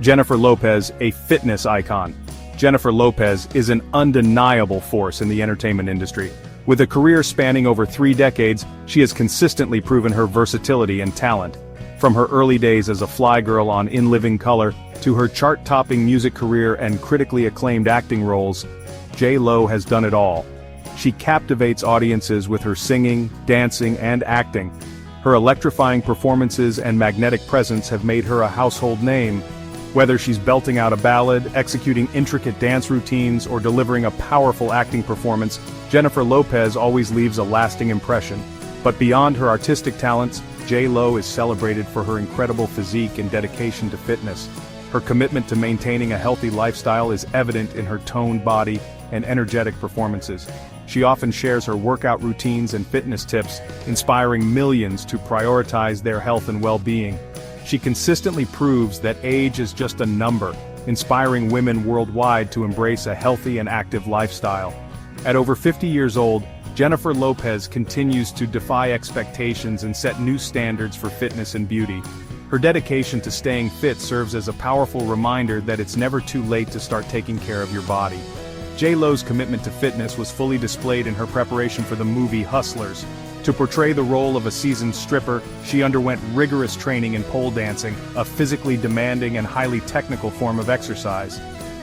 Jennifer Lopez, a fitness icon. Jennifer Lopez is an undeniable force in the entertainment industry. With a career spanning over 3 decades, she has consistently proven her versatility and talent. From her early days as a fly girl on In Living Color, to her chart-topping music career and critically acclaimed acting roles, J.Lo has done it all. She captivates audiences with her singing, dancing, and acting. Her electrifying performances and magnetic presence have made her a household name. Whether she's belting out a ballad, executing intricate dance routines, or delivering a powerful acting performance, Jennifer Lopez always leaves a lasting impression. But beyond her artistic talents, J.Lo is celebrated for her incredible physique and dedication to fitness. Her commitment to maintaining a healthy lifestyle is evident in her toned body and energetic performances. She often shares her workout routines and fitness tips, inspiring millions to prioritize their health and well-being. She consistently proves that age is just a number, inspiring women worldwide to embrace a healthy and active lifestyle. At over 50 years old, Jennifer Lopez continues to defy expectations and set new standards for fitness and beauty. Her dedication to staying fit serves as a powerful reminder that it's never too late to start taking care of your body. J.Lo's commitment to fitness was fully displayed in her preparation for the movie Hustlers. To portray the role of a seasoned stripper, she underwent rigorous training in pole dancing, a physically demanding and highly technical form of exercise.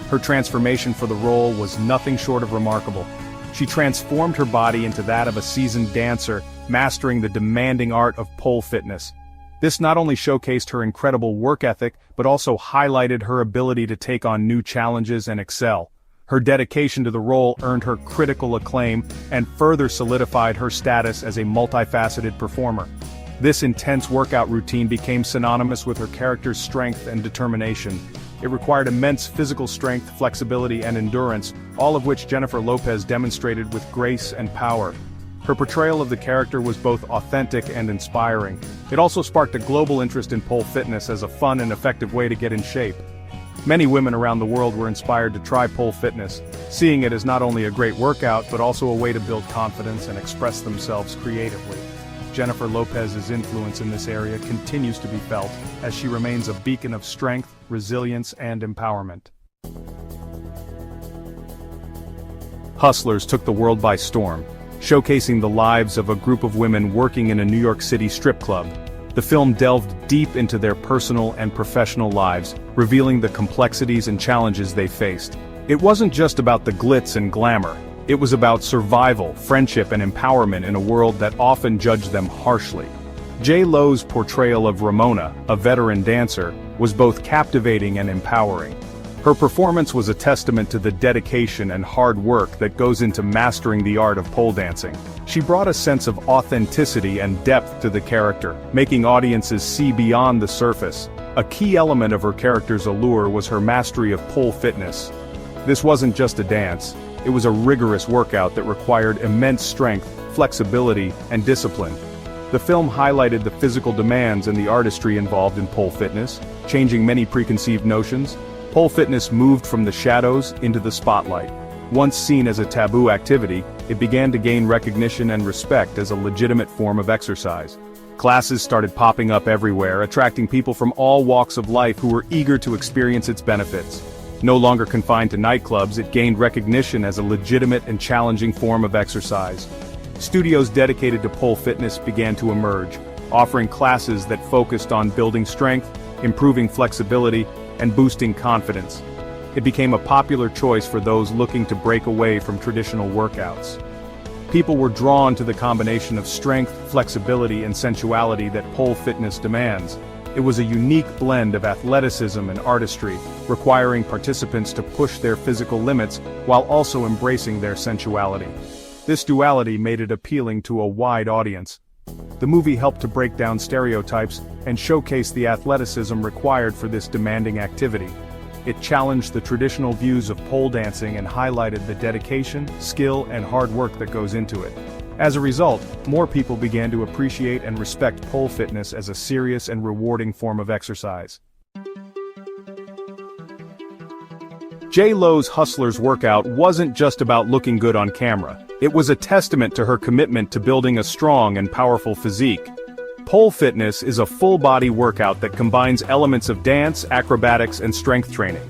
Her transformation for the role was nothing short of remarkable. She transformed her body into that of a seasoned dancer, mastering the demanding art of pole fitness. This not only showcased her incredible work ethic, but also highlighted her ability to take on new challenges and excel. Her dedication to the role earned her critical acclaim and further solidified her status as a multifaceted performer. This intense workout routine became synonymous with her character's strength and determination. It required immense physical strength, flexibility, and endurance, all of which Jennifer Lopez demonstrated with grace and power. Her portrayal of the character was both authentic and inspiring. It also sparked a global interest in pole fitness as a fun and effective way to get in shape. Many women around the world were inspired to try pole fitness, seeing it as not only a great workout but also a way to build confidence and express themselves creatively. Jennifer Lopez's influence in this area continues to be felt, as she remains a beacon of strength, resilience, and empowerment. Hustlers took the world by storm, showcasing the lives of a group of women working in a New York City strip club. The film delved deep into their personal and professional lives, revealing the complexities and challenges they faced. It wasn't just about the glitz and glamour. It was about survival, friendship, and empowerment in a world that often judged them harshly. J.Lo's portrayal of Ramona, a veteran dancer, was both captivating and empowering. Her performance was a testament to the dedication and hard work that goes into mastering the art of pole dancing. She brought a sense of authenticity and depth to the character, making audiences see beyond the surface. A key element of her character's allure was her mastery of pole fitness. This wasn't just a dance, it was a rigorous workout that required immense strength, flexibility, and discipline. The film highlighted the physical demands and the artistry involved in pole fitness, changing many preconceived notions. Pole fitness moved from the shadows into the spotlight. Once seen as a taboo activity, it began to gain recognition and respect as a legitimate form of exercise. Classes started popping up everywhere, attracting people from all walks of life who were eager to experience its benefits. No longer confined to nightclubs, it gained recognition as a legitimate and challenging form of exercise. Studios dedicated to pole fitness began to emerge, offering classes that focused on building strength, improving flexibility, and boosting confidence. It became a popular choice for those looking to break away from traditional workouts. People were drawn to the combination of strength, flexibility, and sensuality that pole fitness demands. It was a unique blend of athleticism and artistry, requiring participants to push their physical limits while also embracing their sensuality. This duality made it appealing to a wide audience. The movie helped to break down stereotypes and showcase the athleticism required for this demanding activity. It challenged the traditional views of pole dancing and highlighted the dedication, skill, and hard work that goes into it. As a result, more people began to appreciate and respect pole fitness as a serious and rewarding form of exercise. J.Lo's Hustlers workout wasn't just about looking good on camera. It was a testament to her commitment to building a strong and powerful physique. Pole fitness is a full-body workout that combines elements of dance, acrobatics, and strength training.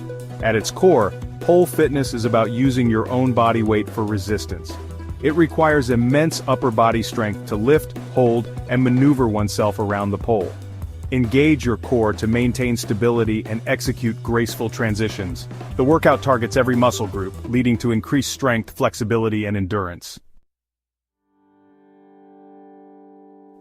At its core, pole fitness is about using your own body weight for resistance. It requires immense upper body strength to lift, hold, and maneuver oneself around the pole. Engage your core to maintain stability and execute graceful transitions. The workout targets every muscle group, leading to increased strength, flexibility, and endurance.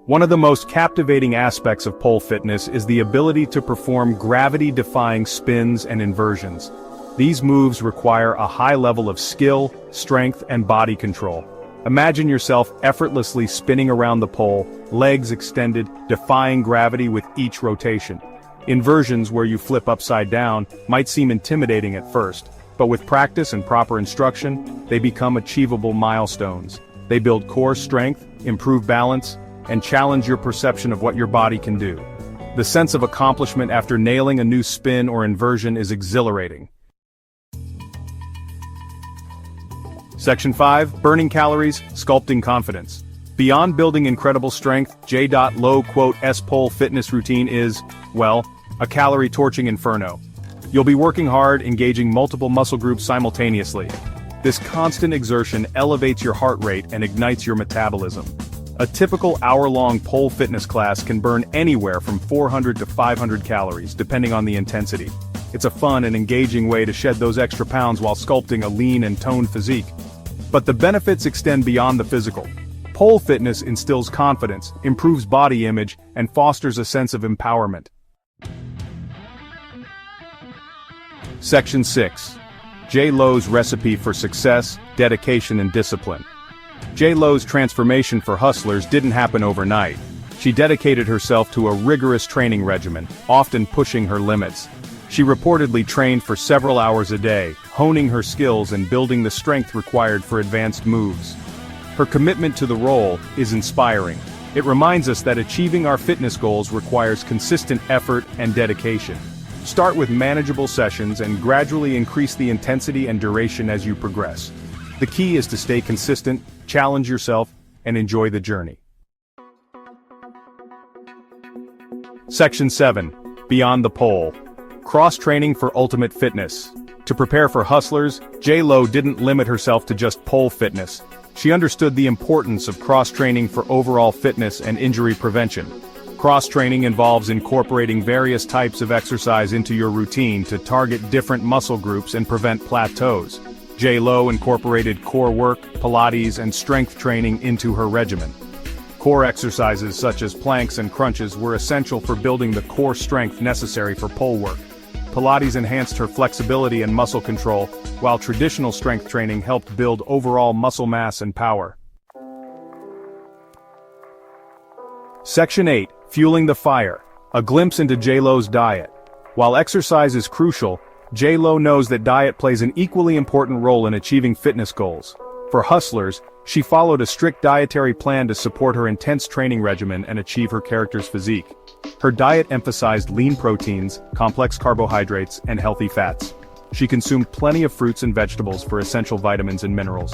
One of the most captivating aspects of pole fitness is the ability to perform gravity-defying spins and inversions. These moves require a high level of skill, strength, and body control. Imagine yourself effortlessly spinning around the pole, legs extended, defying gravity with each rotation. Inversions where you flip upside down might seem intimidating at first, but with practice and proper instruction, they become achievable milestones. They build core strength, improve balance, and challenge your perception of what your body can do. The sense of accomplishment after nailing a new spin or inversion is exhilarating. Section 5. Burning calories, sculpting confidence. Beyond building incredible strength, J.Lo S pole fitness routine is, well, a calorie-torching inferno. You'll be working hard, engaging multiple muscle groups simultaneously. This constant exertion elevates your heart rate and ignites your metabolism. A typical hour-long pole fitness class can burn anywhere from 400 to 500 calories, depending on the intensity. It's a fun and engaging way to shed those extra pounds while sculpting a lean and toned physique. But the benefits extend beyond the physical. Pole fitness instills confidence, improves body image, and fosters a sense of empowerment. Section 6. J.Lo's recipe for success, dedication, and discipline. J.Lo's transformation for hustlers didn't happen overnight. She dedicated herself to a rigorous training regimen, often pushing her limits. She reportedly trained for several hours a day, honing her skills and building the strength required for advanced moves. Her commitment to the role is inspiring. It reminds us that achieving our fitness goals requires consistent effort and dedication. Start with manageable sessions and gradually increase the intensity and duration as you progress. The key is to stay consistent, challenge yourself, and enjoy the journey. Section 7. Beyond the pole. Cross-training for ultimate fitness. To prepare for hustlers, J.Lo didn't limit herself to just pole fitness. She understood the importance of cross-training for overall fitness and injury prevention. Cross-training involves incorporating various types of exercise into your routine to target different muscle groups and prevent plateaus. J.Lo incorporated core work, Pilates, and strength training into her regimen. Core exercises such as planks and crunches were essential for building the core strength necessary for pole work. Pilates enhanced her flexibility and muscle control, while traditional strength training helped build overall muscle mass and power. Section 8. Fueling the fire. A glimpse into J.Lo's diet. While exercise is crucial, J.Lo knows that diet plays an equally important role in achieving fitness goals. For hustlers, she followed a strict dietary plan to support her intense training regimen and achieve her character's physique. Her diet emphasized lean proteins, complex carbohydrates, and healthy fats. She consumed plenty of fruits and vegetables for essential vitamins and minerals.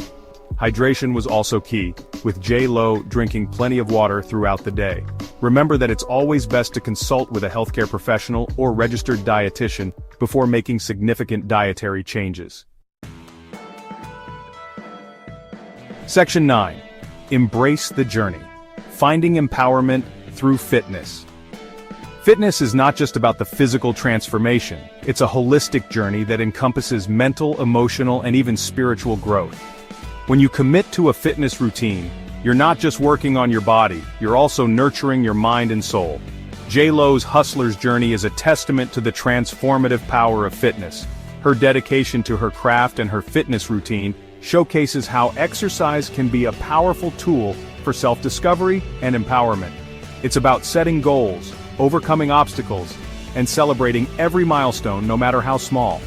Hydration was also key, with J.Lo drinking plenty of water throughout the day. Remember that it's always best to consult with a healthcare professional or registered dietitian before making significant dietary changes. Section 9. Embrace the journey. Finding empowerment through fitness. Fitness is not just about the physical transformation, it's a holistic journey that encompasses mental, emotional, and even spiritual growth. When you commit to a fitness routine, you're not just working on your body, you're also nurturing your mind and soul. J.Lo's hustler's journey is a testament to the transformative power of fitness. Her dedication to her craft and her fitness routine showcases how exercise can be a powerful tool for self-discovery and empowerment. It's about setting goals, overcoming obstacles, and celebrating every milestone no matter how small.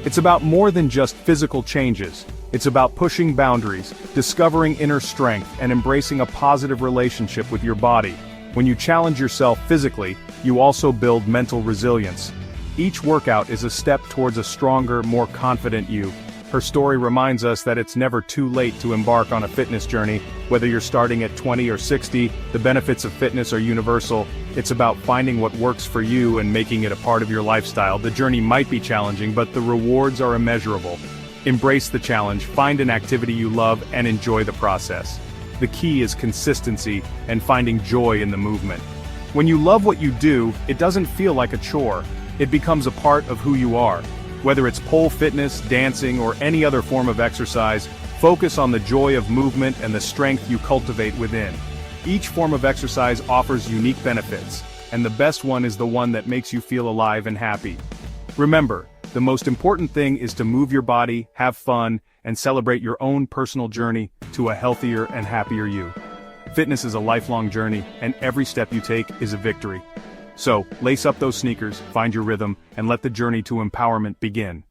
It's about more than just physical changes. It's about pushing boundaries, discovering inner strength, and embracing a positive relationship with your body. When you challenge yourself physically, you also build mental resilience. Each workout is a step towards a stronger, more confident you. Her story reminds us that it's never too late to embark on a fitness journey. Whether you're starting at 20 or 60, the benefits of fitness are universal. It's about finding what works for you and making it a part of your lifestyle. The journey might be challenging, but the rewards are immeasurable. Embrace the challenge, find an activity you love, and enjoy the process. The key is consistency and finding joy in the movement. When you love what you do, it doesn't feel like a chore. It becomes a part of who you are. Whether it's pole fitness, dancing, or any other form of exercise, focus on the joy of movement and the strength you cultivate within. Each form of exercise offers unique benefits, and the best one is the one that makes you feel alive and happy. Remember, the most important thing is to move your body, have fun, and celebrate your own personal journey to a healthier and happier you. Fitness is a lifelong journey, and every step you take is a victory. So, lace up those sneakers, find your rhythm, and let the journey to empowerment begin.